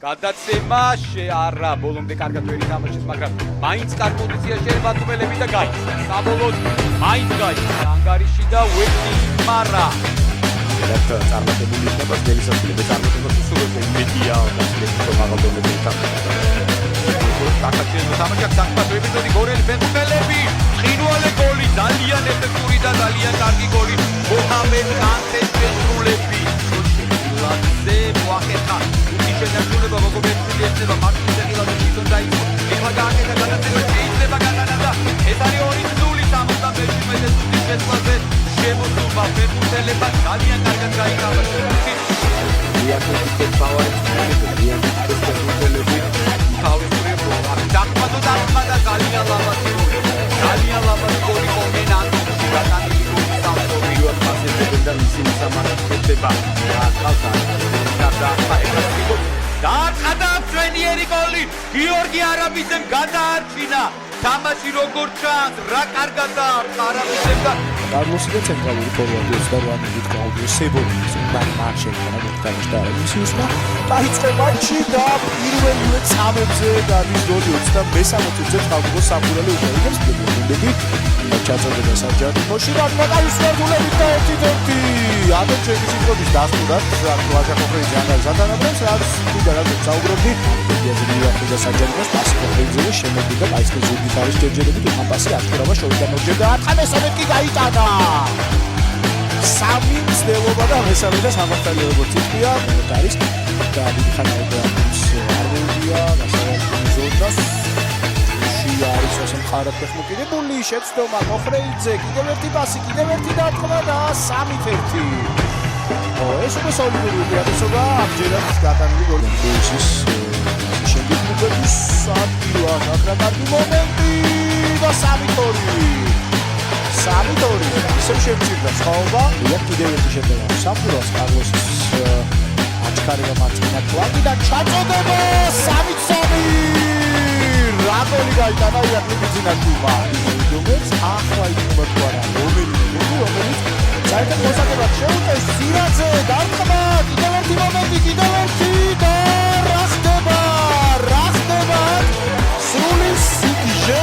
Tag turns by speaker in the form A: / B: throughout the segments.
A: გადაცემა არა ბოლომდე კარგად ვერ ითამაშეს, მაგრამ მაინც კარგ პოზიციაში ერება თუმელები და გაიწვა. საბოლოოდ მაინც გაიწვა ანგარიში და ვექი მარა.
B: Dacă წარმატებული იქნება დელისასილები წარმატებას სულ იმედია და შეიძლება მაგალითად ითამაშოს.
A: საკაცენო თამაშია საკმაოდ ეპიზოდი გორელი ფეხბურთელები. ხინვალე გოლი ძალიან ეფექტური და ძალიან კარგი გოლი. მოჰამედ კანტეს შესრულები. ლაძე მოახერხა. ის შედარება მოგობერცილი ეცება მარტინ ზეღილაძე თვითონ დაიწყო. ეხლა გააკეთა გადაცემა შეიძლება განანადა. ეს არის 2-0 66 წუთის შეცვლაზე. შემოსულმა ფეხბურთელებმა ძალიან კარგად გაითამაშა.
B: დიაგნოსტიკის ფავორიტი ფეხბურთელები
A: და ძალიან ლამაზი გოლი კომბინაციაში გატანილი გოლის სამწუხაროდ მასეთებენ და ისინი სამართლებდება დააწყდა ჩვენიერი გოლი გიორგი არაბიძემ გადაარჩინა თამაში როგორ ჩანს რა კარგად დაარტყა არაბიძემ და
C: კარლოსი და ცენტრალური ფორვარდი 28 მილით გაუგო სებოლის მან მარშენ განაგებდა ისიუსმა დაიწყო მატჩი და პირველივე წამებზე გადის გოლი 23 წუთზე თავგო საფურელი უკავიებს გუნდები ჩაწოდება საჯარიმოში რატმაკაის ვერგულებით და 1-1 ადრე ჩემპიონის დასტურად ლაჟაკოხეი ჯანდარს ადანაბრებს რაც თვითონაც საუბრობდი დიაზინია და საჯარიმოს პასკოხეიძე შემოდი და აისკე ზუგით არის ჯერჯერობით უხან პასი აქტურობა შოვიდან მოვჯერდა ათანესამეთ კი გაიტანა სამი მცდელობა და მესამე და სამართალი როგორც იწია არის და დიდი ხანია არ მოვიდია მასალაში ზონდას არის ასე მხარად ფეხმოკიდებული შეცდომა მოხრეიძე კიდევ ერთი პასი კიდევ ერთი დარტყმა და 3-1 ეს უკვე სოლიდური უპირატესობა ამჯერად გატანილი გოლი გოლის შემდეგ მოგების სადილა ნაკრაკარგი მომენტი და 3-2 ისევ შემჭირდა სხვაობა და კიდევ ერთი შედეგი საფუროს კარლოსის აჩქარება მარცხენა ფლანგიდან ჩაწოდება 3-3 რატოლი გაიტანა იაკლი ბიძინაშვილმა იმედობს ახლა იქნება თუ არა რომელიც საერთოდ მოსაგებად შეუწევს სირაძე დარტყმა კიდევ ერთი მომენტი კიდევ ერთი და რა ხდება სრული სიგჟე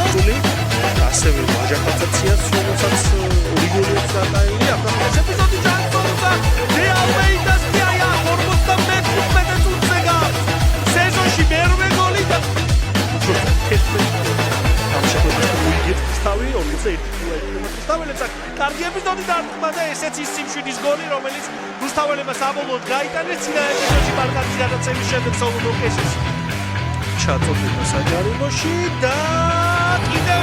C: ასევე მაჟაკაცაციას რომელსაც ორი გოლი წატაილი ახლა ეს ეპიზოდი ჩაწერდა რეალმეიდას კია 45 წუთზე სეზონში მერვე გოლი და კარგი ეპიზოდი დარტყმა და ესეც ის სიმშვიდის გოლი რომელიც რუსთაველებმა საბოლოოდ გაიტანეს წინა ეპიზოდში პარკანის გადაცემის შემდეგ სოლომონ კესეს ჩაწოდება საჯარიმოში და კიდევ